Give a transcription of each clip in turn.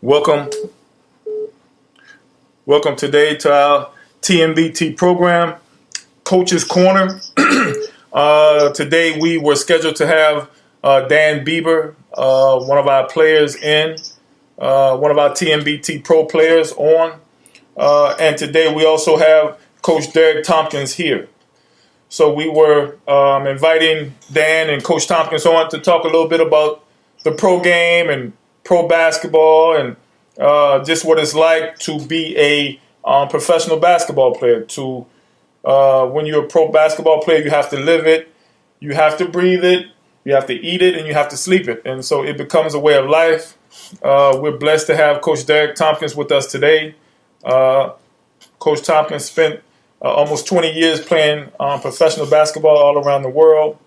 Welcome, welcome today to our TMBT program, Coach's Corner. Today we were scheduled to have Dan Bieber, one of our players one of our TMBT pro players on. And today we also have Coach Derek Tompkins here. So we were inviting Dan and Coach Tompkins on to talk a little bit about the pro game and pro basketball and just what it's like to be a professional basketball player. When you're a pro basketball player, you have to live it, you have to breathe it, you have to eat it, and you have to sleep it. And so it becomes a way of life. We're blessed to have Coach Derek Tompkins with us today. Coach Tompkins spent almost 20 years playing professional basketball all around the world,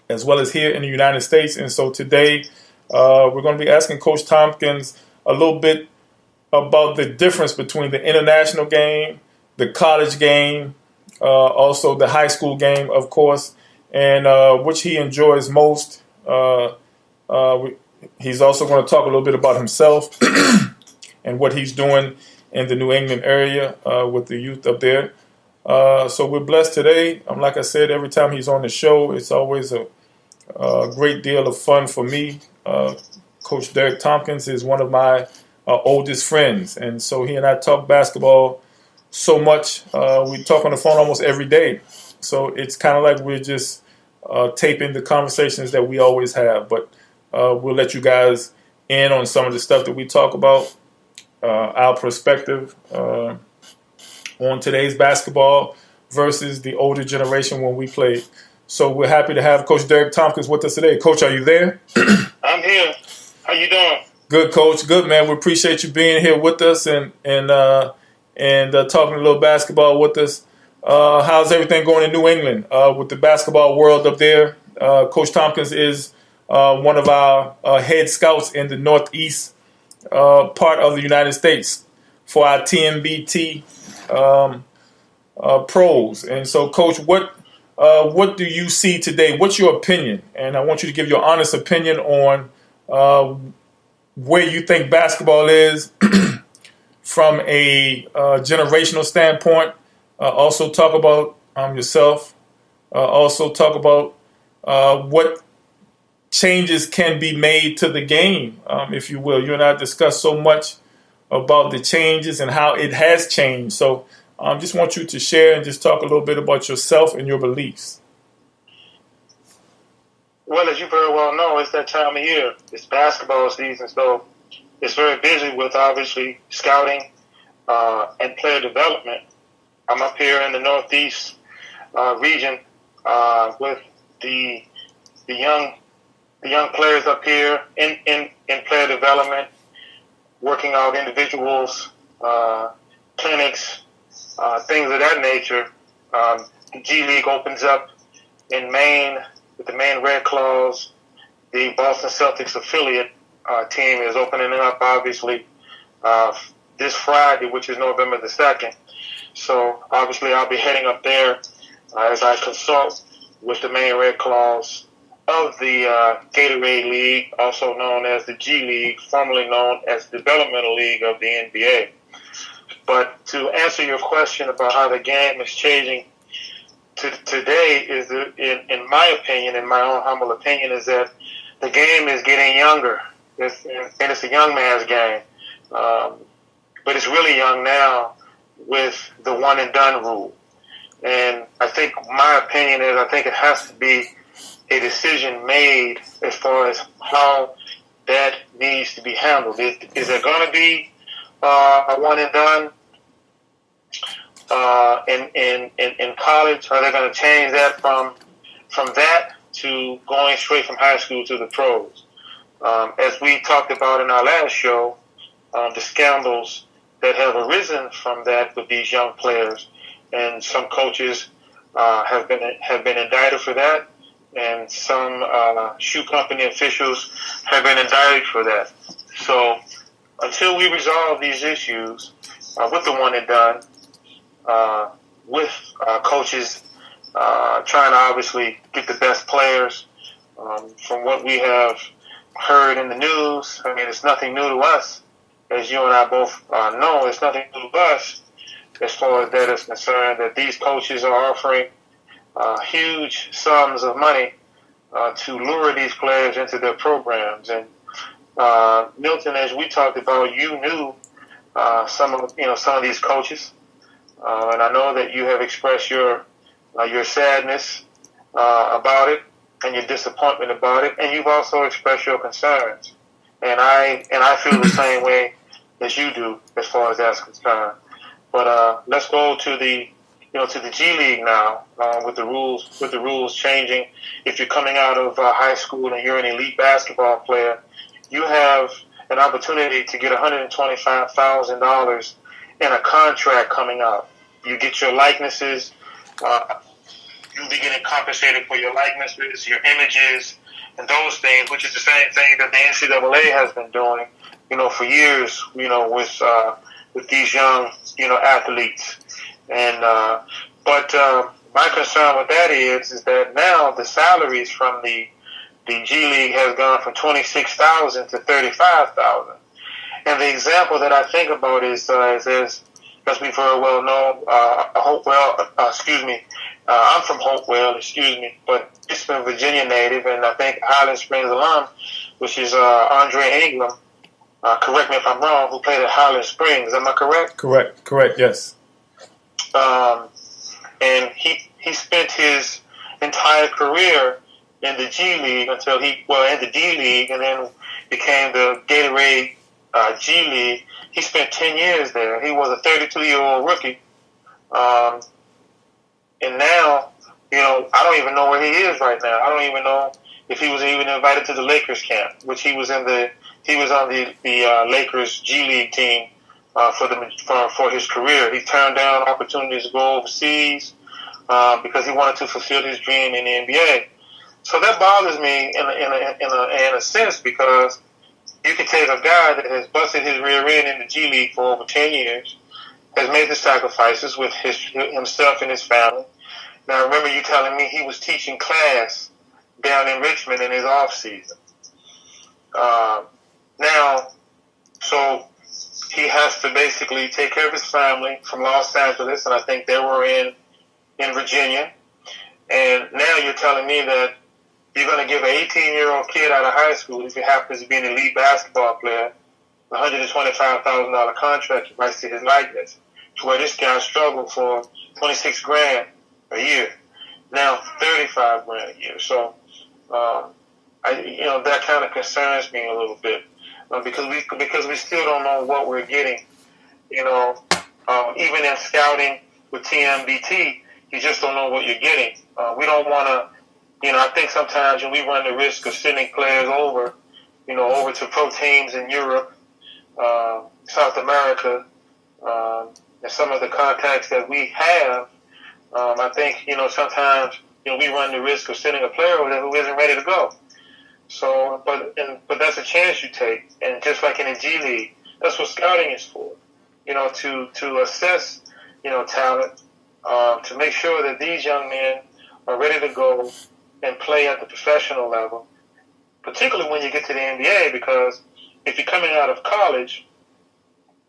as well as here in the United States. And so today we're going to be asking Coach Tompkins a little bit about the difference between the international game, the college game, also the high school game, of course, and which he enjoys most. He's also going to talk a little bit about himself and what he's doing in the New England area with the youth up there. So we're blessed today. Like I said, every time he's on the show, it's always a great deal of fun for me. Coach Derek Tompkins is one of my oldest friends, and so he and I talk basketball so much. We talk on the phone almost every day. So it's kind of like we're just taping the conversations that we always have. But we'll let you guys in on some of the stuff that we talk about, our perspective on today's basketball versus the older generation when we played. So we're happy to have Coach Derek Tompkins with us today. Coach, are you there? I'm here. How you doing? Good, Coach. Good, man. We appreciate you being here with us and talking a little basketball with us. How's everything going in New England with the basketball world up there? Coach Tompkins is one of our head scouts in the Northeast part of the United States for our TMBT pros. And so, Coach, what do you see today? What's your opinion? And I want you to give your honest opinion on where you think basketball is from a generational standpoint. Also talk about yourself. Also talk about what changes can be made to the game, if you will. You and I discussed so much about the changes and how it has changed. So just want you to share and just talk a little bit about yourself and your beliefs. Well, as you very well know, it's that time of year. It's basketball season, so it's very busy with obviously scouting and player development. I'm up here in the Northeast region with the young players up here in player development, working out individuals, clinics, things of that nature. The G League opens up in Maine with the Maine Red Claws. The Boston Celtics affiliate team is opening up, obviously, this Friday, which is November the 2nd. So, obviously, I'll be heading up there as I consult with the Maine Red Claws of the Gatorade League, also known as the G League, formerly known as the Developmental League of the NBA. But to answer your question about how the game is changing today, is in my opinion, in my own humble opinion, is that the game is getting younger. It's a young man's game. But it's really young now with the one and done rule. And I think my opinion is I think it has to be a decision made as far as how that needs to be handled. Is there going to be a one and done in college? Are they going to change that from that to going straight from high school to the pros? As we talked about in our last show, the scandals that have arisen from that with these young players, and some coaches have been indicted for that, and some shoe company officials have been indicted for that. So until we resolve these issues with the one and done, with coaches trying to obviously get the best players, from what we have heard in the news, I mean, it's nothing new to us. as you and I both know, it's nothing new to us as far as that is concerned, that these coaches are offering huge sums of money to lure these players into their programs. And Milton, as we talked about, you knew some of these coaches, and I know that you have expressed your sadness about it and your disappointment about it, and you've also expressed your concerns. And I feel the same way as you do as far as that's concerned. But let's go to the G League now, with the rules changing. If you're coming out of high school and you're an elite basketball player, you have an opportunity to get $125,000 in a contract coming up. You get your likenesses. You'll be getting compensated for your likenesses, your images, and those things, which is the same thing that the NCAA has been doing, for years, with these young, athletes. And but my concern with that is that now the salaries from the G League has gone from $26,000 to $35,000. And the example that I think about is as we very well know, I'm from Hopewell, but it's a Virginia native, and I think Highland Springs alum, which is Andre Ingram. Correct me if I'm wrong, who played at Highland Springs. Am I correct? Correct, yes. And he spent his entire career in the G League in the D League, and then became the Gatorade G League. He spent 10 years there. He was a 32-year-old rookie. And now, I don't even know where he is right now. I don't even know if he was even invited to the Lakers camp, which he was on the Lakers G League team for his career. He turned down opportunities to go overseas because he wanted to fulfill his dream in the NBA. So that bothers me in a sense, because you can take a guy that has busted his rear end in the G League for over 10 years, has made the sacrifices with himself and his family. Now, remember you telling me he was teaching class down in Richmond in his off season. So he has to basically take care of his family from Los Angeles, and I think they were in Virginia. And now you're telling me that you're going to give an 18-year-old kid out of high school, if he happens to be an elite basketball player, a $125,000 contract right to his likeness, to where this guy struggled for $26,000 a year, now $35,000 a year. So, that kind of concerns me a little bit, because we still don't know what we're getting. Even in scouting with TMBT, you just don't know what you're getting. We don't want to. I think sometimes we run the risk of sending players over to pro teams in Europe, South America, and some of the contacts that we have. I think, sometimes, we run the risk of sending a player over there who isn't ready to go. So, but that's a chance you take. And just like in the G League, that's what scouting is for, to assess, talent, to make sure that these young men are ready to go and play at the professional level, particularly when you get to the NBA, because if you're coming out of college,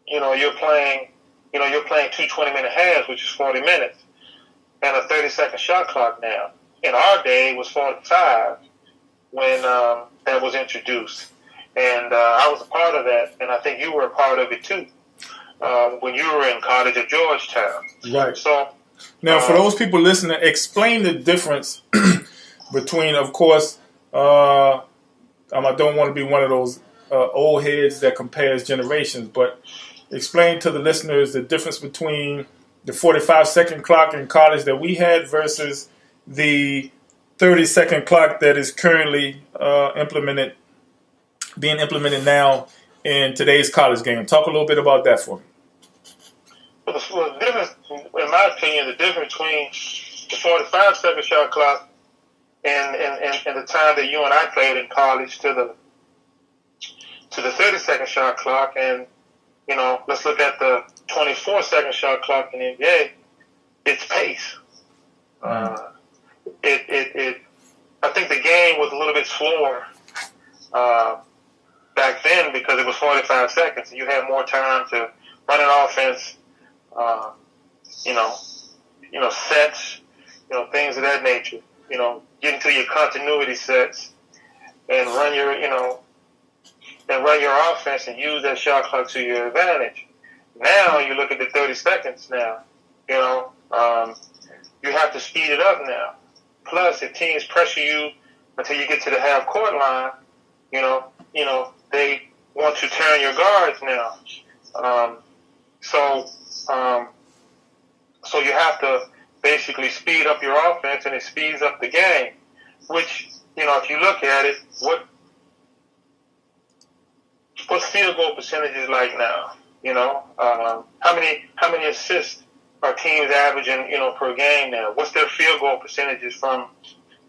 you're playing 2 20-minute halves, which is 40 minutes, and a 30-second shot clock now. In our day, it was 45 when that was introduced. And I was a part of that, and I think you were a part of it too, when you were in college at Georgetown. Right. So now, for those people listening, explain the difference between, of course, I don't want to be one of those old heads that compares generations, but explain to the listeners the difference between the 45-second clock in college that we had versus the 30-second clock that is currently being implemented now in today's college game. Talk a little bit about that for me. Well, the difference, in my opinion, the difference between the 45-second shot clock and the time that you and I played in college to the 30-second shot clock, and let's look at the 24-second shot clock in the NBA. It's pace. I think the game was a little bit slower back then because it was 45 seconds, and you have more time to run an offense, you know, sets, things of that nature, get into your continuity sets and run your, offense and use that shot clock to your advantage. Now you look at the 30 seconds now, you have to speed it up now. Plus, if teams pressure you until you get to the half court line, they want to turn your guards now. So you have to basically speed up your offense, and it speeds up the game. Which, if you look at it, what's field goal percentages like now? How many assists are teams averaging, per game now? What's their field goal percentages from,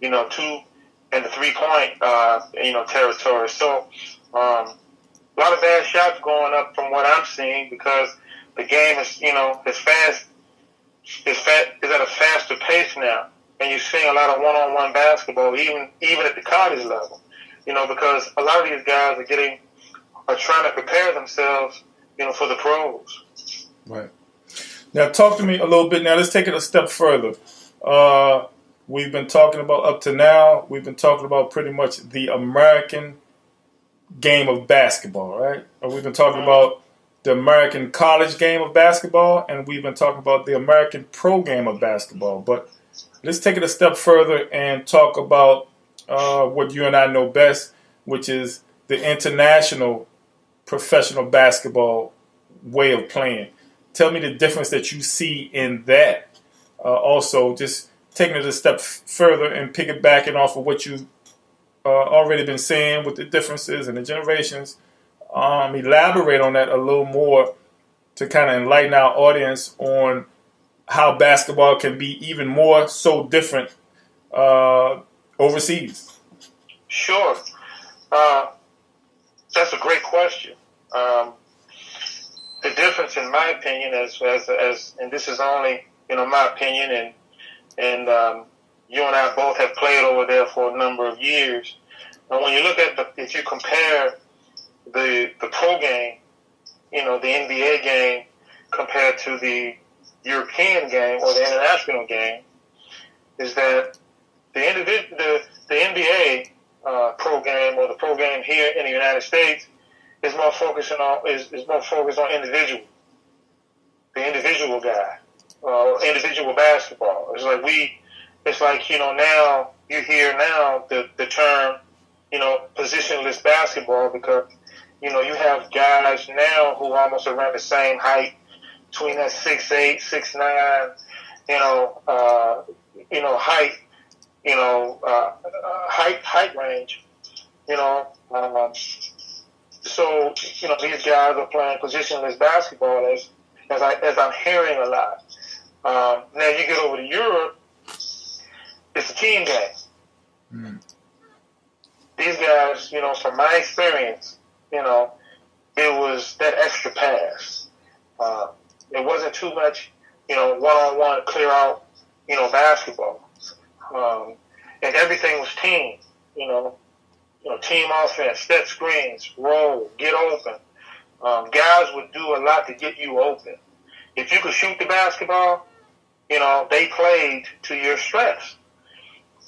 2 and the 3-point, territory? So, a lot of bad shots going up from what I'm seeing because the game is, is at a faster pace now, and you're seeing a lot of one-on-one basketball, even at the college level. Because a lot of these guys are trying to prepare themselves, for the pros. Right. Now, talk to me a little bit. Now, let's take it a step further. We've been talking about up to now. We've been talking about pretty much the American game of basketball, right? We've been talking about the American college game of basketball, and we've been talking about the American pro game of basketball. But let's take it a step further and talk about what you and I know best, which is the international professional basketball way of playing. Tell me the difference that you see in that. Also, just taking it a step further and piggybacking off of what you've already been saying with the differences and the generations. Elaborate on that a little more to kind of enlighten our audience on how basketball can be even more so different overseas. Sure. That's a great question. The difference, in my opinion, as and this is only my opinion, and you and I both have played over there for a number of years. And when you look at if you compare the pro game, the NBA game compared to the European game or the international game, is that the NBA pro game or the pro game here in the United States is more focused on the individual guy, individual basketball. It's like now you hear now the term positionless basketball because you have guys now who are almost around the same height, between that 6'8", 6'9", height range, so these guys are playing positionless basketball as I'm hearing a lot. Now you get over to Europe, it's a team game. Mm. These guys, from my experience, it was that extra pass. It wasn't too much, one-on-one clear out, basketball. And everything was team, team offense, set screens, roll, get open. Guys would do a lot to get you open. If you could shoot the basketball, they played to your strengths.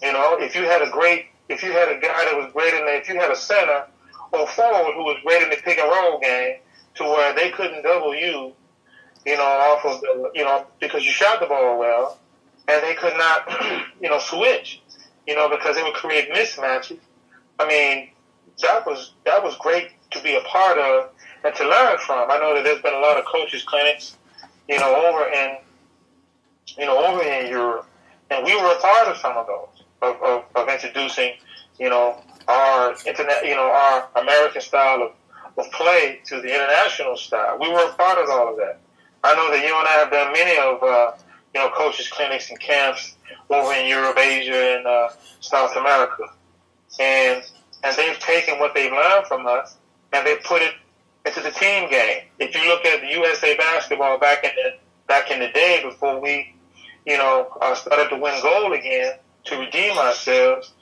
If you had a guy that was great if you had a center or forward who was great in the pick and roll game to where they couldn't double you, off of the, because you shot the ball well, and they could not, switch, because it would create mismatches. I mean, that was great to be a part of and to learn from. I know that there's been a lot of coaches clinics, over in Europe, and we were a part of some of those of introducing, our internet, our American style of play to the international style. We were a part of all of that. I know that you and I have done many of coaches clinics and camps over in Europe, Asia, and South America, and they've taken what they've learned from us and they put it into the team game. If you look at the USA basketball back in the day before we, started to win gold again to redeem ourselves,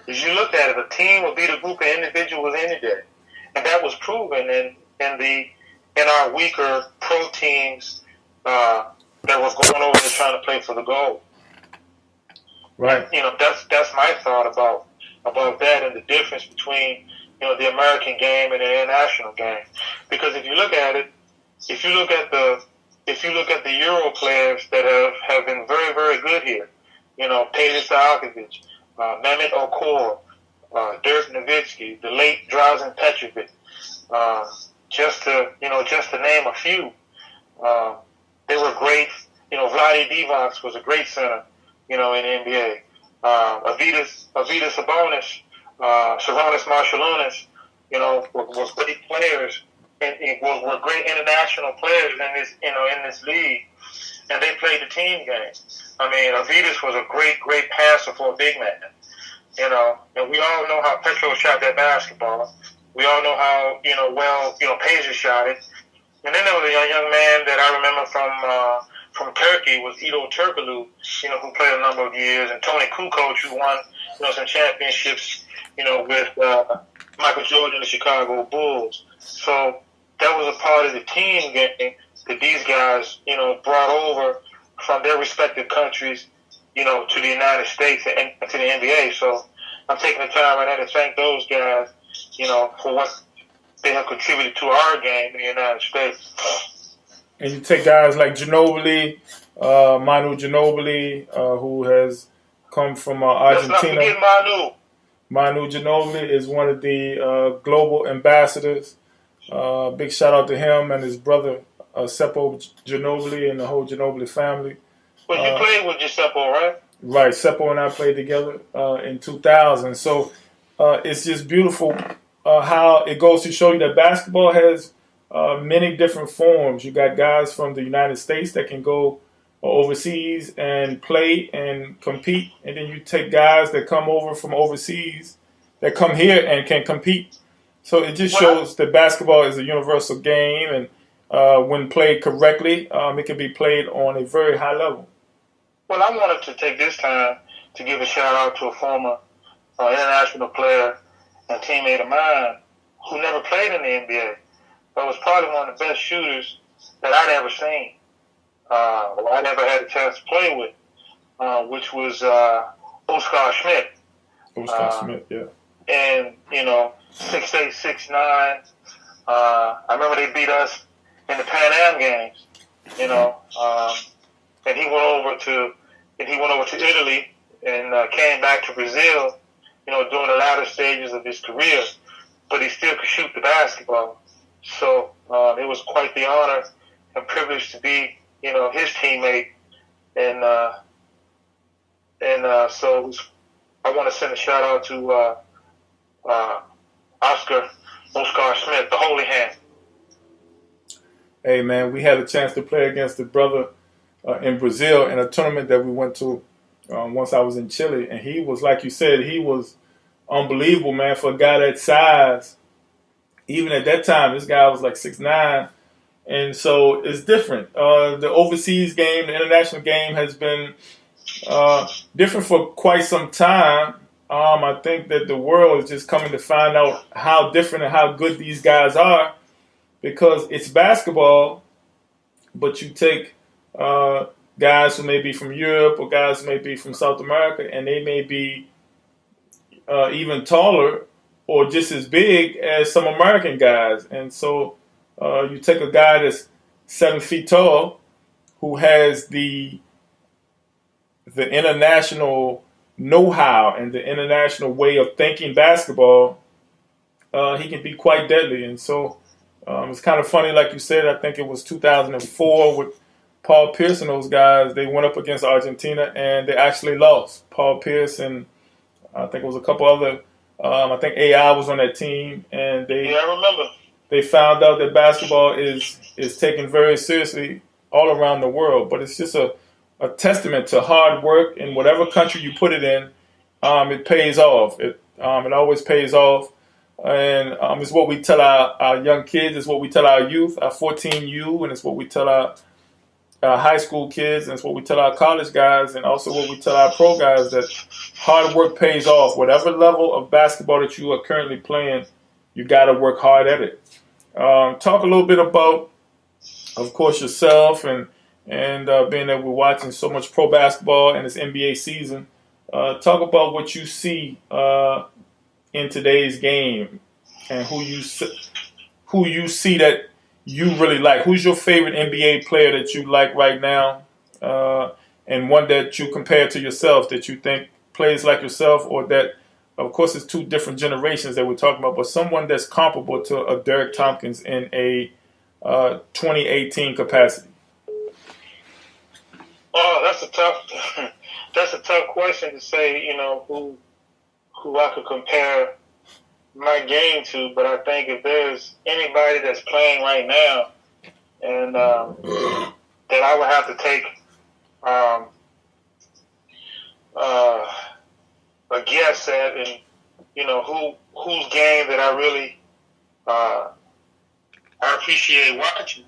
if you look at it, a team will beat a group of individuals any day. and that was proven in our weaker pro teams that was going over there trying to play for the gold. Right. You know, that's my thought about that and the difference between, you know, the American game and the international game. Because if you look at it, if you look at the Euro players that have been very, very good here, you know, Peter Stojakovic, Mehmet Okur, Dirk Nowitzki, the late Drazen Petrovic, just to name a few. They were great. You know, Vlade Divac was a great center, you know, in the NBA. Avidas Sabonis, Sarunas Marciulionis, you know, was great players and were great international players in this league, and they played the team game. I mean, Avidas was a great passer for a big man, you know, and we all know how Petro shot that basketball. We all know how, you know, well, you know, Peja shot it. And then there was a young man that I remember from Turkey was Edo Turkoglu, you know, who played a number of years, and Tony Kukoc, who won, you know, some championships, you know, with Michael Jordan and the Chicago Bulls. So that was a part of the team game that these guys, you know, brought over from their respective countries, you know, to the United States and to the NBA. So I'm taking the time right now to thank those guys, you know, for what they have contributed to our game in the United States. And you take guys like Ginobili, Manu Ginobili, who has come from Argentina. Let's not forget Manu. Manu Ginobili is one of the global ambassadors. Big shout out to him and his brother Seppo Ginobili and the whole Ginobili family. Well, you played with Giuseppe, right? Right, Seppo and I played together in 2000. So it's just beautiful how it goes to show you that basketball has many different forms. You got guys from the United States that can go overseas and play and compete, and then you take guys that come over from overseas that come here and can compete. So it just shows that basketball is a universal game, and when played correctly, it can be played on a very high level. Well, I wanted to take this time to give a shout out to a former international player and teammate of mine who never played in the NBA, but was probably one of the best shooters that I'd ever seen. I never had a chance to play with, which was Oscar Schmidt. Oscar Schmidt, yeah. And, you know, 6'8", 6'9". I remember they beat us in the Pan Am games, you know, and he went over to Italy and came back to Brazil, you know, during the latter stages of his career, but he still could shoot the basketball. So it was quite the honor and privilege to be, you know, his teammate, and so I want to send a shout out to Oscar Schmidt, the Holy Hand. Hey man, we had a chance to play against the brother in Brazil in a tournament that we went to once I was in Chile, and he was, like you said, he was unbelievable, man, for a guy that size. Even at that time, this guy was like 6'9", and so it's different. The overseas game, the international game has been different for quite some time. I think that the world is just coming to find out how different and how good these guys are, because it's basketball, but you take guys who may be from Europe or guys who may be from South America, and they may be even taller or just as big as some American guys. And so you take a guy that's 7 feet tall who has the international know-how and the international way of thinking basketball, he can be quite deadly. And so it's kind of funny, like you said, I think it was 2004 with Paul Pierce and those guys. They went up against Argentina and they actually lost. Paul Pierce and I think it was a couple other, I think AI was on that team, and I remember. They found out that basketball is taken very seriously all around the world. But it's just a testament to hard work, in whatever country you put it in, it pays off. It always pays off. And it's what we tell our young kids, it's what we tell our youth, our 14U, and it's what we tell our high school kids, and it's what we tell our college guys, and also what we tell our pro guys, that hard work pays off. Whatever level of basketball that you are currently playing, you got to work hard at it. Talk a little bit about, of course, yourself and being that we're watching so much pro basketball and this NBA season. Talk about what you see in today's game and who you see that you really like. Who's your favorite NBA player that you like right now, and one that you compare to yourself that you think plays like yourself, or that, of course, it's two different generations that we're talking about, but someone that's comparable to a Derek Tompkins in a 2018 capacity? Oh, that's a tough question to say. Who I could compare my game to, but I think if there's anybody that's playing right now, and that I would have to take a guess at, and whose game that I really I appreciate watching.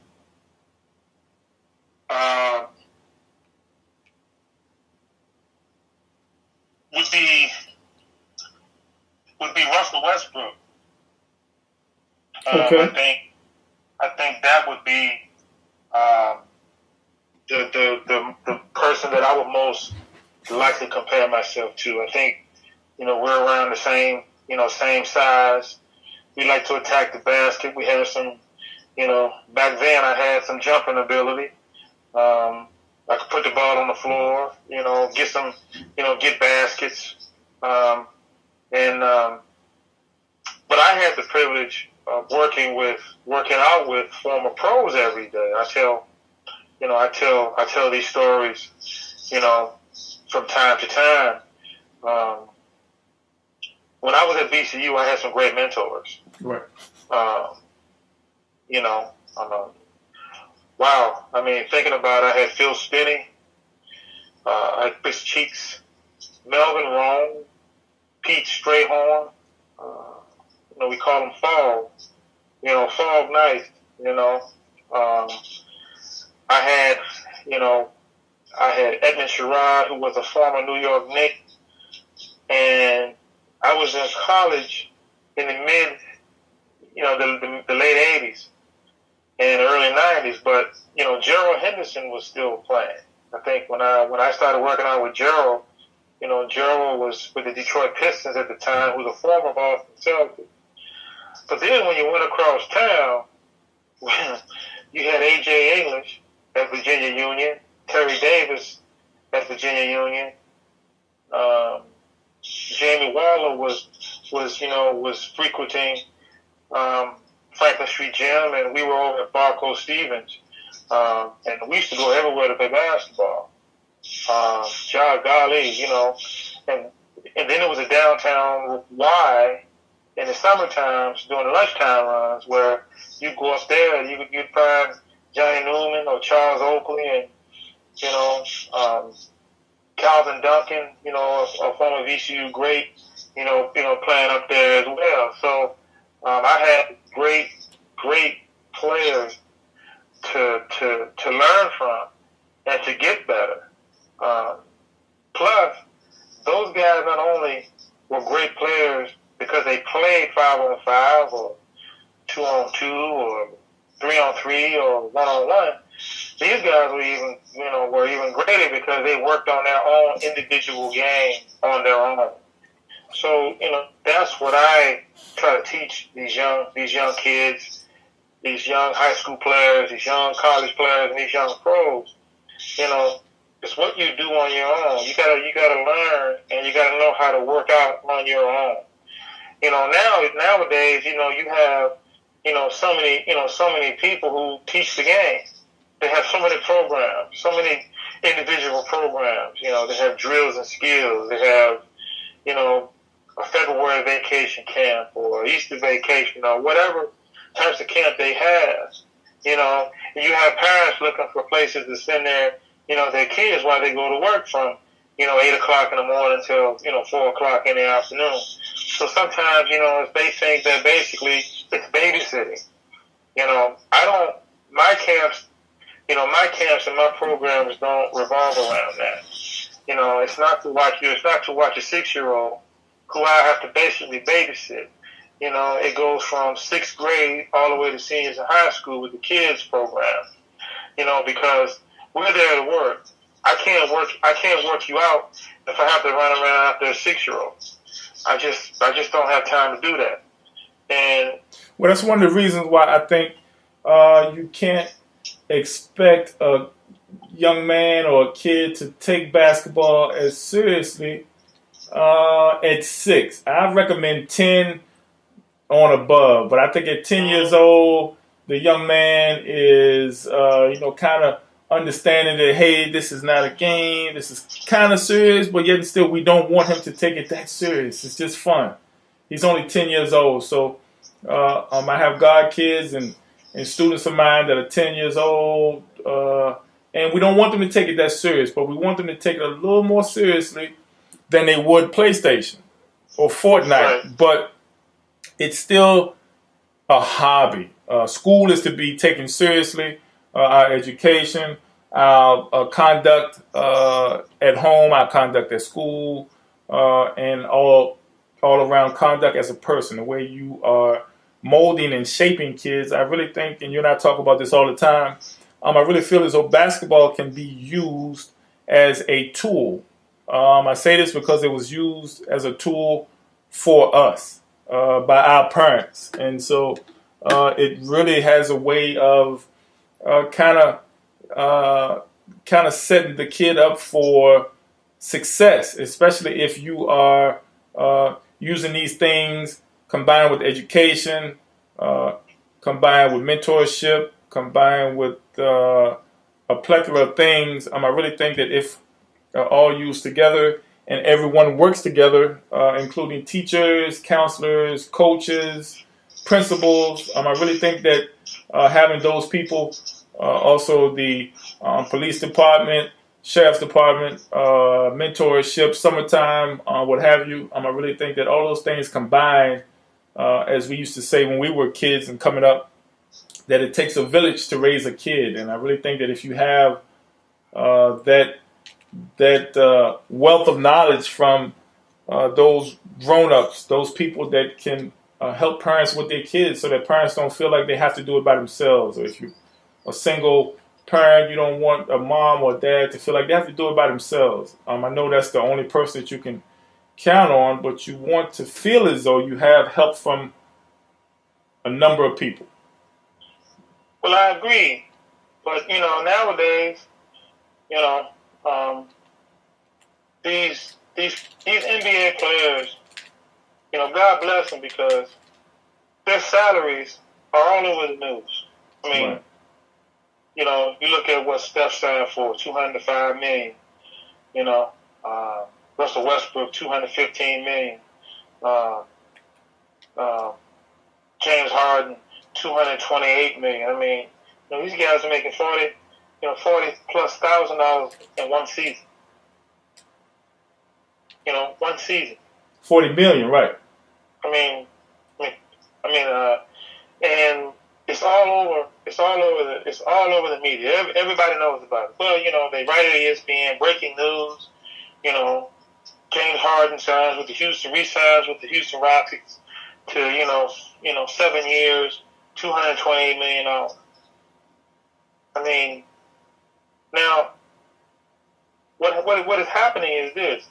Would be Russell Westbrook. Okay. I think that would be the person that I would most likely compare myself to. I think we're around the same size. We like to attack the basket. We have some back then I had some jumping ability. I could put the ball on the floor, get baskets. But I had the privilege of working out with former pros every day. I tell these stories, from time to time. When I was at VCU, I had some great mentors. Right. Wow. I mean, thinking about it, I had Phil Spinney, I had Chris Cheeks, Melvin Rome, Pete Strayhorn. We call him Fog. Fog Night. I had Edmund Sherrod, who was a former New York Knick, and I was in college in the the late '80s and early '90s. But Gerald Henderson was still playing. I think when I started working out with Gerald. Gerald was with the Detroit Pistons at the time, who was a former Boston Celtic. But then when you went across town, you had A.J. English at Virginia Union, Terry Davis at Virginia Union. Jamie Waller was frequenting Franklin Street Gym, and we were over at Barco Stevens. And we used to go everywhere to play basketball. Golly, and then it was a downtown Y in the summer times during the lunchtime runs where you go up there and you'd find Johnny Newman or Charles Oakley and Calvin Duncan, a former VCU great, playing up there as well. So I had great players to learn from and to get better. Plus, those guys not only were great players because they played 5-on-5 or 2-on-2 or 3-on-3 or 1-on-1. These guys were even greater because they worked on their own individual game on their own. So that's what I try to teach these young kids, these young high school players, these young college players, and these young pros. It's what you do on your own. You gotta learn, and you gotta know how to work out on your own. Nowadays, you have, so many people who teach the game. They have so many programs, so many individual programs. They have drills and skills. They have, a February vacation camp or Easter vacation or whatever types of camp they have. And you have parents looking for places to send their kids while they go to work from, 8 o'clock in the morning till, 4 o'clock in the afternoon. So sometimes, they think that basically it's babysitting. My camps and my programs don't revolve around that. It's not to watch a 6-year-old who I have to basically babysit. It goes from sixth grade all the way to seniors in high school with the kids program. Because we're there to work. I can't work you out if I have to run around after a 6-year-old. I just don't have time to do that. And well, that's one of the reasons why I think you can't expect a young man or a kid to take basketball as seriously at 6. I recommend 10 on above, but I think at 10 years old, the young man is, kind of understanding that, hey, this is not a game. This is kind of serious, but yet still we don't want him to take it that serious. It's just fun. He's only 10 years old, so I have god kids and students of mine that are 10 years old, and we don't want them to take it that serious, but we want them to take it a little more seriously than they would PlayStation or Fortnite. Right. But it's still a hobby. School is to be taken seriously. Our education, our conduct at home, our conduct at school, and all around conduct as a person, the way you are molding and shaping kids. I really think, and you and I talk about this all the time, I really feel as though basketball can be used as a tool. I say this because it was used as a tool for us by our parents. And so it really has a way of kind of setting the kid up for success, especially if you are using these things combined with education, combined with mentorship, combined with a plethora of things. I really think that if all used together and everyone works together, including teachers, counselors, coaches, principals, I really think that having those people, also the police department, sheriff's department, mentorship, summertime, what have you, I really think that all those things combined, as we used to say when we were kids and coming up, that it takes a village to raise a kid. And I really think that if you have that wealth of knowledge from those grown-ups, those people that can help parents with their kids so that parents don't feel like they have to do it by themselves. Or if you're a single parent, you don't want a mom or dad to feel like they have to do it by themselves. I know that's the only person that you can count on, but you want to feel as though you have help from a number of people. Well, I agree. But, nowadays, these NBA players, God bless them because their salaries are all over the news. I mean, Right. You look at what Steph signed for, $205 million. Russell Westbrook, $215 million. James Harden, $228 million. I mean, these guys are making $40+ thousand in one season. One season. 40 million, right? And it's all over. It's all over the media. Everybody knows about it. Well, they write it at ESPN, breaking news. James Harden re-signs with the Houston Rockets to 7 years, $228 million. I mean, now what is happening is this.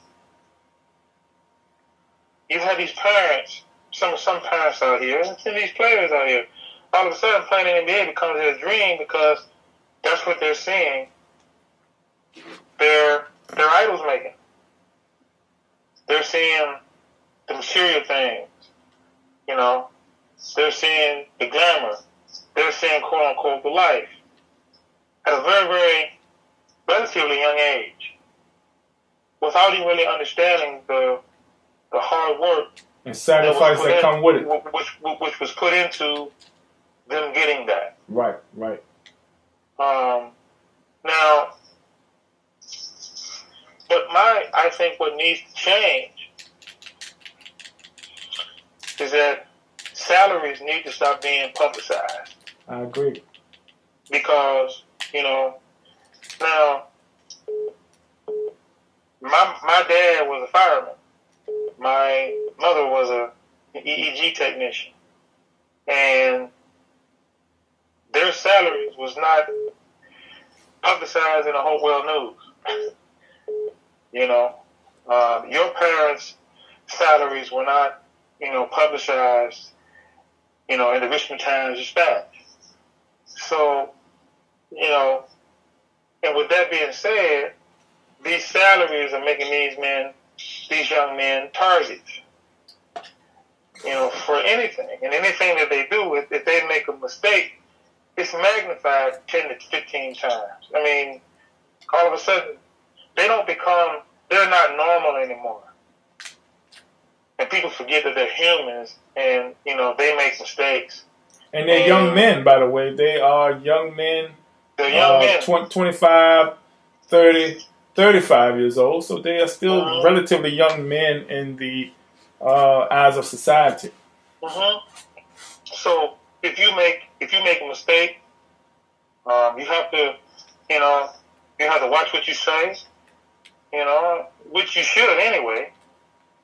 You have these parents, some parents out here, and these players out here. All of a sudden, playing in the NBA becomes their dream because that's what they're seeing their idols making. They're seeing the material things, They're seeing the glamour. They're seeing, quote unquote, the life at a very, very relatively young age, without even really understanding the hard work And sacrifice that come with it. which was put into them getting that. Right. Now, but I think what needs to change is that salaries need to stop being publicized. I agree. Because, now, my dad was a fireman. My mother was an EEG technician, and their salaries was not publicized in the whole world news. You know, your parents' salaries were not, publicized, in the Richmond Times-Dispatch. So, and with that being said, these salaries are making these young men targets, for anything. And anything that they do, if they make a mistake, it's magnified 10 to 15 times. I mean, all of a sudden, they're not normal anymore. And people forget that they're humans and, they make mistakes. And they're young men, by the way. They are young men. They're young men. 25, 30, 35 years old. So they are still relatively young men in the eyes of society. So if you make a mistake, you have to, watch what you say, which you should anyway.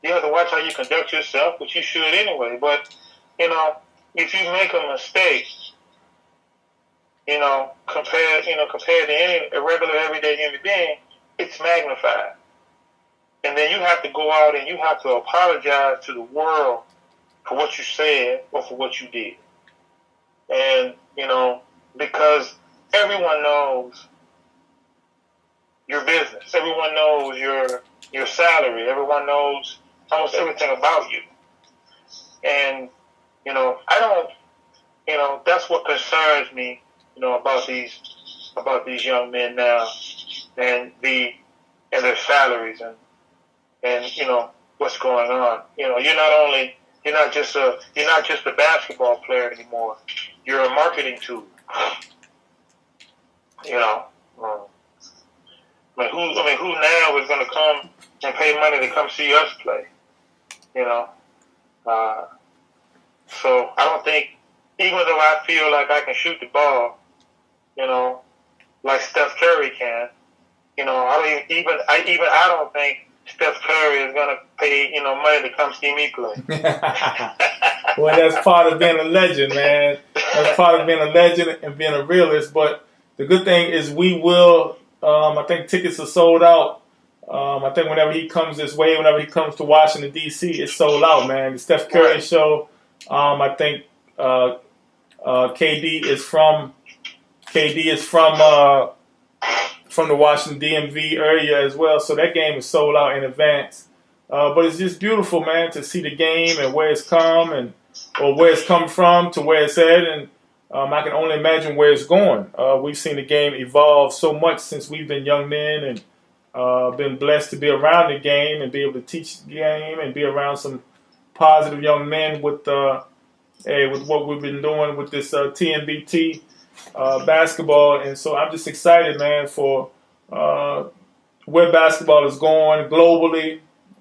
You have to watch how you conduct yourself, which you should anyway. But, if you make a mistake, compared to any regular everyday human being, it's magnified. And then you have to go out and you have to apologize to the world for what you said or for what you did. And, because everyone knows your business. Everyone knows your salary. Everyone knows almost everything about you. And, that's what concerns me, about these young men now and their salaries and what's going on. You're not just a basketball player anymore. You're a marketing tool. Who now is going to come and pay money to come see us play? So I don't think, even though I feel like I can shoot the ball, like Steph Curry can, I don't think Steph Curry is going to pay, money to come see me play. Well, that's part of being a legend, man. That's part of being a legend and being a realist. But the good thing is we will, I think tickets are sold out. I think whenever he comes this way, whenever he comes to Washington, D.C., it's sold out, man. The Steph Curry show, I think KD is from the Washington DMV area as well. So that game is sold out in advance. But it's just beautiful, man, to see the game and where it's come or where it's come from to where it's at. And I can only imagine where it's going. We've seen the game evolve so much since we've been young men and been blessed to be around the game and be able to teach the game and be around some positive young men with what we've been doing with this TNBT basketball. And so I'm just excited, man, for where basketball is going globally,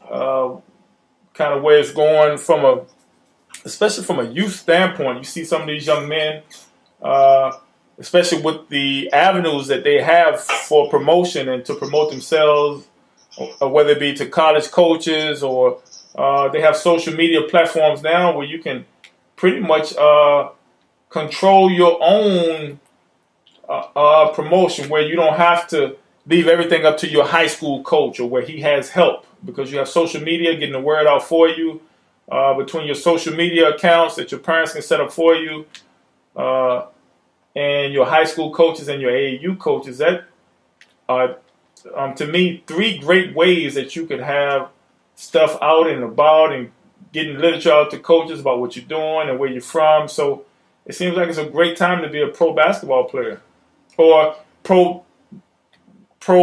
kind of where it's going especially from a youth standpoint. You see some of these young men, especially with the avenues that they have for promotion and to promote themselves, whether it be to college coaches or they have social media platforms now where you can pretty much control your own promotion, where you don't have to leave everything up to your high school coach or where he has help, because you have social media getting the word out for you, between your social media accounts that your parents can set up for you, and your high school coaches and your AAU coaches. That are, to me, 3 great ways that you could have stuff out and about and getting literature out to coaches about what you're doing and where you're from. So it seems like it's a great time to be a pro basketball player or pro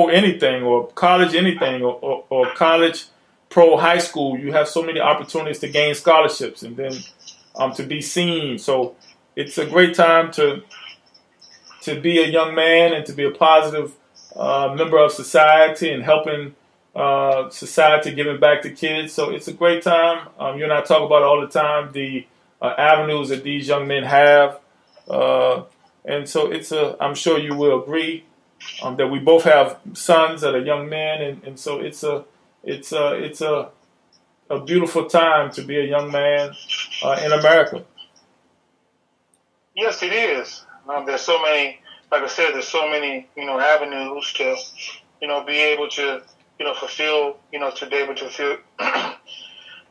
anything or college anything or college pro high school. You have so many opportunities to gain scholarships and then to be seen. So it's a great time to be a young man and to be a positive member of society and helping society, giving back to kids. So it's a great time. You and I talk about it all the time, the avenues that these young men have. And so I'm sure you will agree that we both have sons that are young men. And so it's a a beautiful time to be a young man in America. Yes, it is. There's so many, like I said, there's so many, avenues to, be able to, fulfill, to be able to fulfill,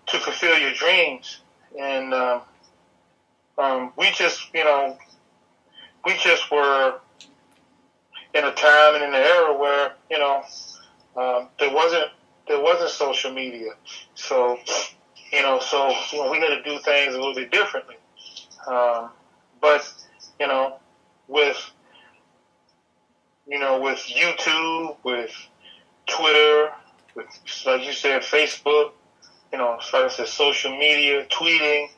to fulfill your dreams. And we just, we just were in a time and in an era where, there wasn't social media. So, we had to do things a little bit differently. But, with, with YouTube, with Twitter, with, like you said, Facebook, like I said, social media, tweeting,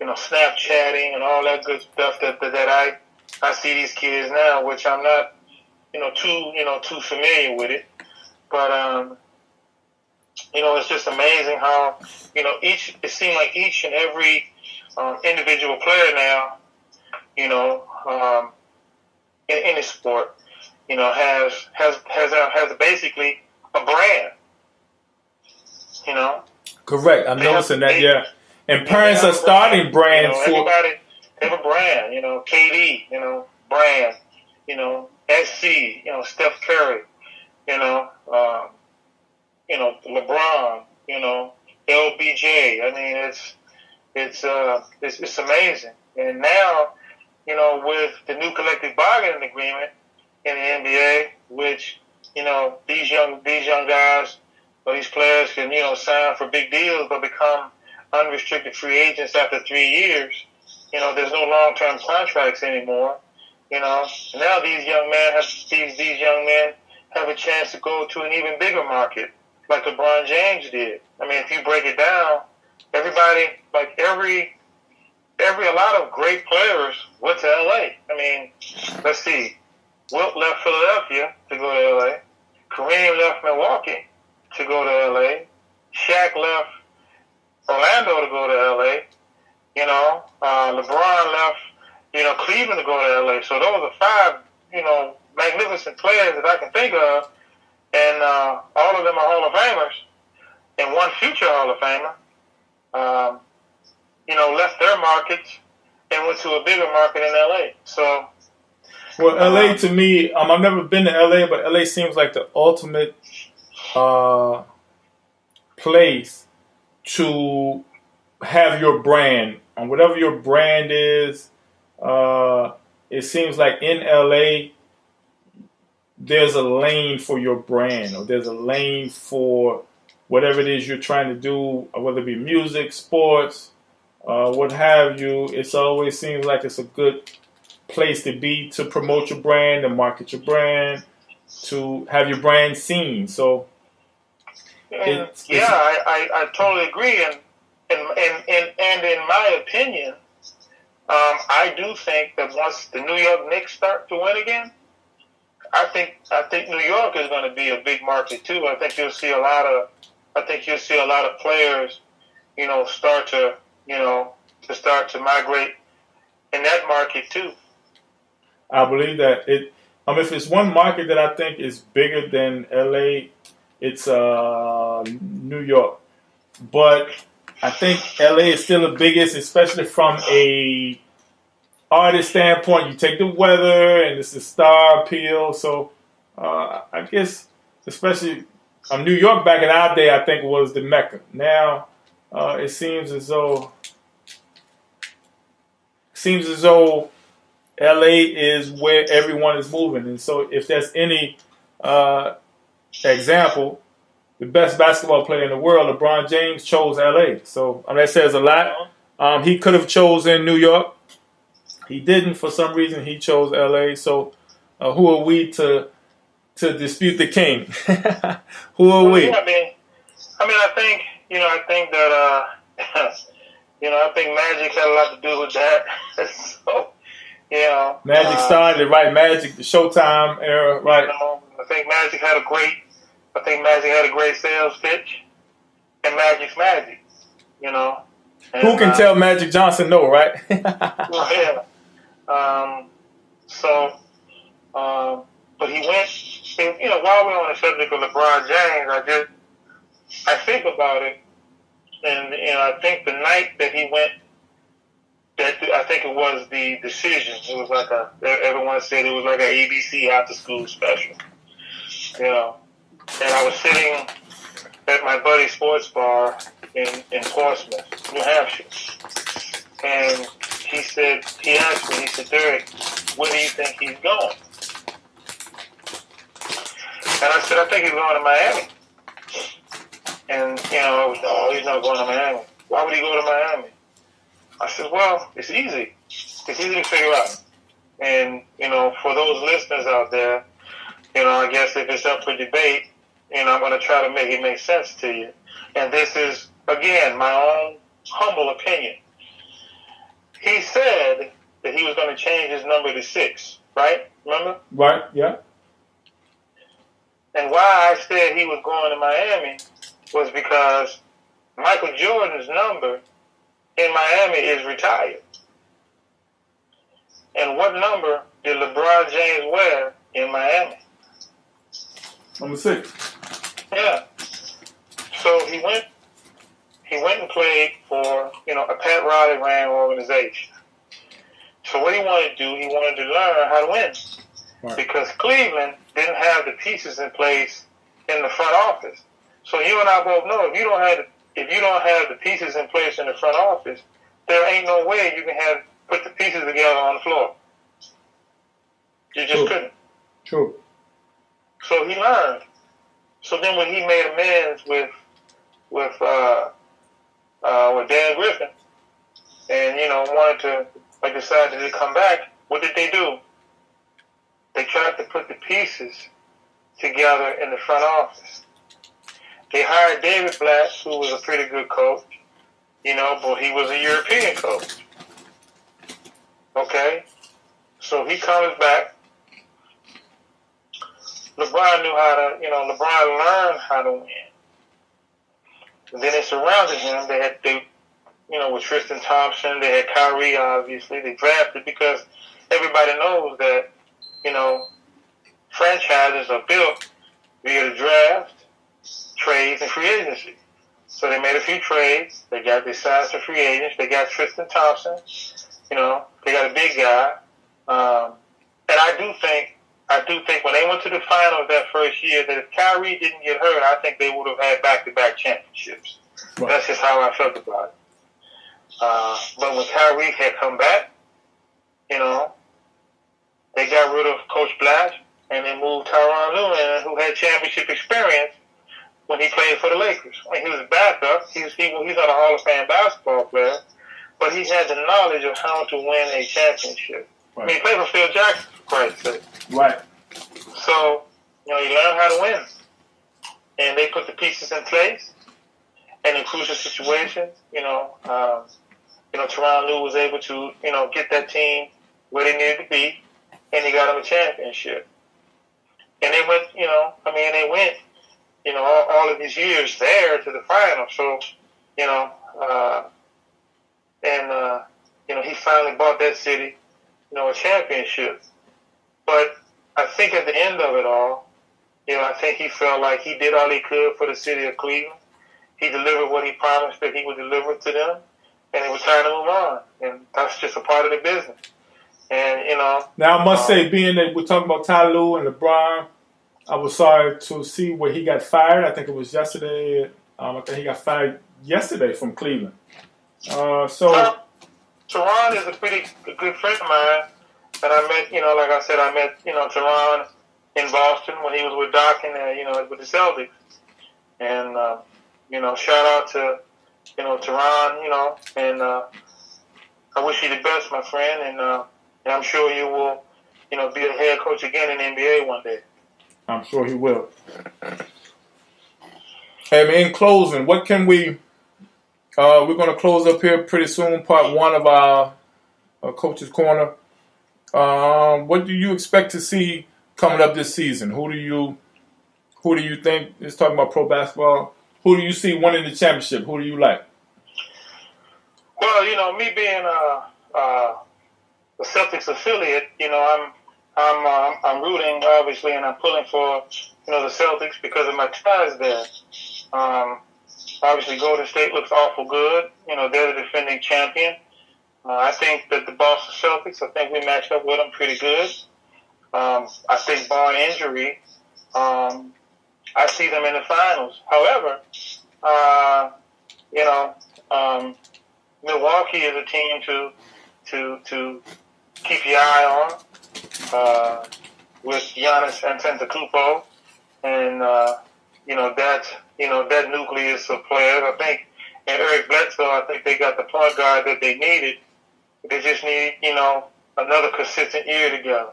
Snapchatting and all that good stuff that I see these kids now, which I'm not, too familiar with it. But, it's just amazing how, it seemed like each and every individual player now, in the sport, has basically a brand, Correct. I'm noticing that, yeah. And parents are starting brands for everybody. They have a brand, KD, brand, SC, Steph Curry, LeBron, LBJ. I mean, it's amazing. And now, with the new collective bargaining agreement in the NBA, which, these young guys or these players can, sign for big deals but become unrestricted free agents after 3 years. There's no long-term contracts anymore. Now these young men have a chance to go to an even bigger market, like LeBron James did. I mean, if you break it down, a lot of great players went to LA. I mean, let's see. Wilt left Philadelphia to go to LA. Kareem left Milwaukee to go to LA. Shaq left Orlando to go to LA. LeBron left, Cleveland to go to LA. So those are 5, magnificent players that I can think of. And all of them are Hall of Famers. And one future Hall of Famer, left their markets and went to a bigger market in LA. So, well, LA to me, I've never been to LA, but LA seems like the ultimate place to have your brand. And whatever your brand is, it seems like in LA, there's a lane for your brand, or there's a lane for whatever it is you're trying to do, whether it be music, sports, what have you. It always seems like it's a good place to be, to promote your brand, to market your brand, to have your brand seen. So, I totally agree. And in my opinion, I do think that once the New York Knicks start to win again, I think New York is going to be a big market too. I think you'll see a lot of players, start to migrate in that market too. I believe that if it's one market that I think is bigger than LA, it's New York. But I think LA is still the biggest, especially from a artist standpoint. You take the weather and it's the star appeal. So I guess, especially New York back in our day, I think was the Mecca. Now it seems as though LA is where everyone is moving. And so if there's any example, the best basketball player in the world, LeBron James, chose LA. So that says a lot. He could have chosen New York. He didn't. For some reason, he chose LA. So who are we to dispute the king? Who are we? I think that I think Magic had a lot to do with that. So, Magic started, right? Magic, the Showtime era, right? I think Magic had a great sales pitch, and Magic's Magic, And, who can tell Magic Johnson no, right? Yeah. But he went. And, while we're on the subject of LeBron James, I think about it. and I think the night that he went, I think it was the decision. It was like everyone said it was like an ABC after school special. And I was sitting at my buddy's sports bar in Portsmouth, New Hampshire, and he asked me, he said, Derek, where do you think he's going? And I said, I think he's going to Miami. And, he's not going to Miami. Why would he go to Miami? I said, well, it's easy. It's easy to figure out. And, for those listeners out there, I guess if it's up for debate, I'm going to try to make it make sense to you. And this is, again, my own humble opinion. He said that he was going to change his number to 6, right? Remember? Right, yeah. And why I said he was going to Miami was because Michael Jordan's number in Miami is retired. And what number did LeBron James wear in Miami? Number 6. Yeah. So he went and played for, a Pat Riley ran organization. So what he wanted to do, he wanted to learn how to win. Right. Because Cleveland didn't have the pieces in place in the front office. So you and I both know if you don't have the pieces in place in the front office, there ain't no way you can put the pieces together on the floor. You just couldn't. True. So he learned. So then when he made amends with Dan Griffin, and wanted to decided to come back, what did they do? They tried to put the pieces together in the front office. They hired David Blatt, who was a pretty good coach, but he was a European coach. Okay? So he comes back. LeBron LeBron learned how to win. And then they surrounded him. With Tristan Thompson, they had Kyrie, obviously. They drafted because everybody knows that, franchises are built via the draft, trades, and free agency. So they made a few trades. They signed some free agents. They got Tristan Thompson. They got a big guy. And I do think when they went to the finals that first year, that if Kyrie didn't get hurt, I think they would have had back-to-back championships. Right. That's just how I felt about it. But when Kyrie had come back, they got rid of Coach Blatt and they moved Tyronn Lue in, who had championship experience when he played for the Lakers. I mean, he was a backup. He's not a Hall of Fame basketball player, but he had the knowledge of how to win a championship. Right. I mean, he played for Phil Jackson, for Christ's sake. Right. So, he learned how to win. And they put the pieces in place. And in crucial situations, Tyronn Lue was able to, get that team where they needed to be, and he got them a championship. And they went, all of these years there to the final. So, he finally bought that city, a championship. But I think at the end of it all, I think he felt like he did all he could for the city of Cleveland. He delivered what he promised that he would deliver to them, and it was time to move on. And that's just a part of the business. And, Now, I must say, being that we're talking about Ty Lue and LeBron, I was sorry to see where he got fired. I think it was yesterday. I think he got fired yesterday from Cleveland. Tyronn is a pretty good friend of mine. And I met, like I said, Tyronn in Boston when he was with Doc and, with the Celtics. And, shout out to, Tyronn, and I wish you the best, my friend. And I'm sure you will, be a head coach again in the NBA one day. I'm sure he will. Hey, in closing, what can we're going to close up here pretty soon, part 1 of our Coach's Corner. What do you expect to see coming up this season? Who do you think is talking about pro basketball? Who do you see winning the championship? Who do you like? Well, me being a Celtics affiliate, I'm rooting obviously, and I'm pulling for the Celtics because of my ties there. Obviously, Golden State looks awful good. They're the defending champion. I think that the Boston Celtics, I think we matched up with them pretty good. I think barring injury, I see them in the finals. However, Milwaukee is a team to keep your eye on with Giannis Antetokounmpo, and that nucleus of players. I think, and Eric Bledsoe, I think they got the point guard that they needed. They just need another consistent year together,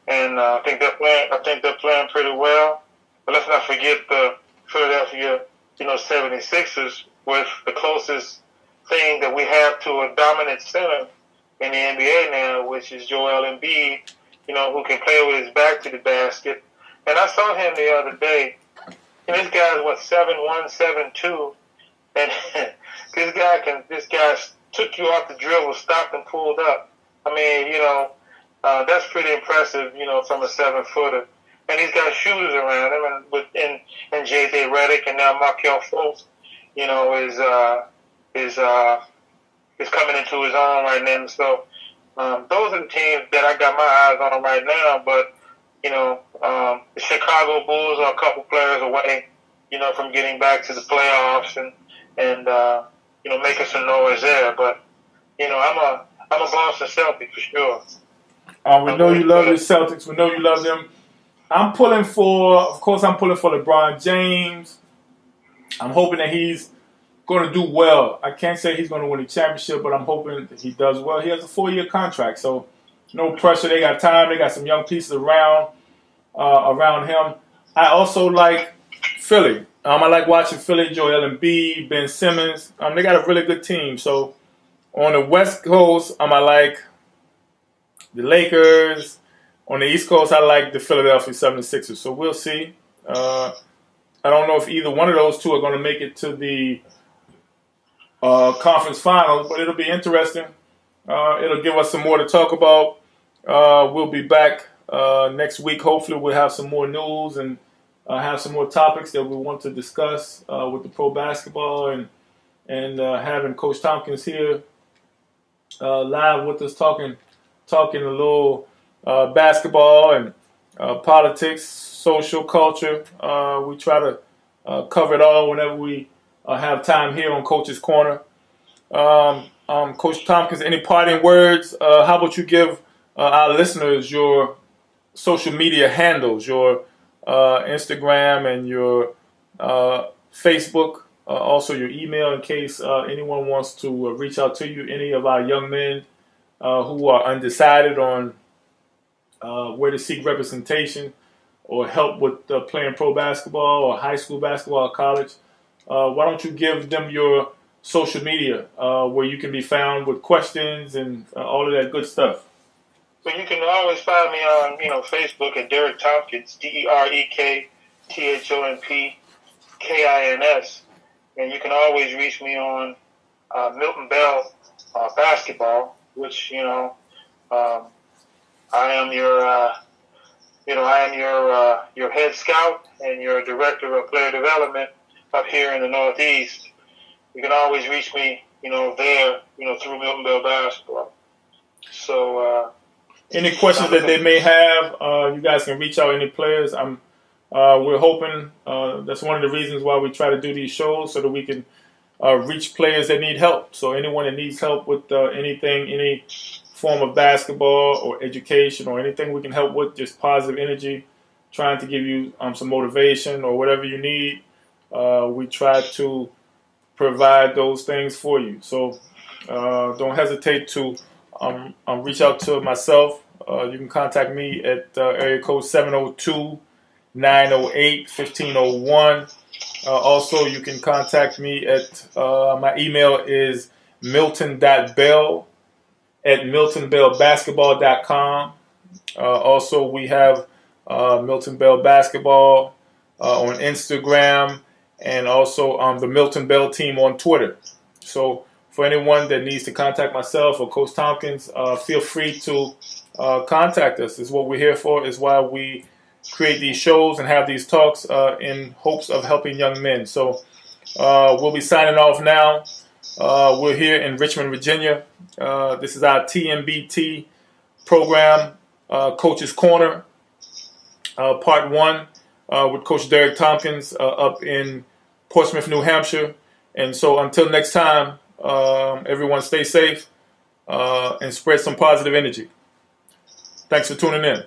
and I think they're playing pretty well. But let's not forget the Philadelphia 76ers with the closest thing that we have to a dominant center in the NBA now, which is Joel Embiid, who can play with his back to the basket. And I saw him the other day. This guy's 7'1", 7'2", and this guy took you off the dribble, stopped and pulled up. I mean, that's pretty impressive, from a 7-footer. And he's got shooters around him, and J.J. Redick, and now Markelle Fultz, is coming into his own right now. So those are the teams that I got my eyes on right now. But the Chicago Bulls are a couple players away, from getting back to the playoffs and making some noise there. But I'm a Boston Celtic for sure. We know you love the Celtics. We know you love them. I'm pulling for LeBron James. I'm hoping that he's going to do well. I can't say he's going to win a championship, but I'm hoping that he does well. He has a 4-year contract, so no pressure. They got time. They got some young pieces around him. I also like Philly. I like watching Philly, Joel Embiid, Ben Simmons. They got a really good team. So on the West Coast, I like the Lakers. On the East Coast, I like the Philadelphia 76ers. So we'll see. I don't know if either one of those two are going to make it to the conference finals, but it'll be interesting. It'll give us some more to talk about. We'll be back next week. Hopefully we'll have some more news and have some more topics that we want to discuss with the pro basketball and having Coach Tompkins here live with us talking a little basketball and politics, social culture. We try to cover it all whenever we have time here on Coach's Corner. Coach Tompkins, any parting words? How about you give our listeners your social media handles, your Instagram and your Facebook, also your email in case anyone wants to reach out to you, any of our young men who are undecided on where to seek representation or help with playing pro basketball or high school basketball or college. Why don't you give them your social media where you can be found with questions and all of that good stuff? So you can always find me on, Facebook at Derek Tompkins, DerekThompkins. And you can always reach me on Milton Bell Basketball, which, I am your head scout and your director of player development up here in the Northeast. You can always reach me, there, through Milton Bell Basketball. So, any questions that they may have, you guys can reach out. Any players, we're hoping. That's one of the reasons why we try to do these shows so that we can reach players that need help. So anyone that needs help with anything, any form of basketball or education or anything we can help with, just positive energy, trying to give you some motivation or whatever you need. We try to provide those things for you. So don't hesitate to reach out to myself. You can contact me at area code 702-908-1501. Also, you can contact me at my email is milton.bell@miltonbellbasketball.com. Also, we have Milton Bell Basketball on Instagram and also the Milton Bell team on Twitter. So for anyone that needs to contact myself or Coach Tompkins, feel free to contact us. It's what we're here for. It's why we create these shows and have these talks in hopes of helping young men. So We'll be signing off now. We're here in Richmond, Virginia. This is our TMBT program, Coach's Corner, Part 1, with Coach Derek Tompkins up in Portsmouth, New Hampshire. And so until next time, everyone stay safe and spread some positive energy. Thanks for tuning in.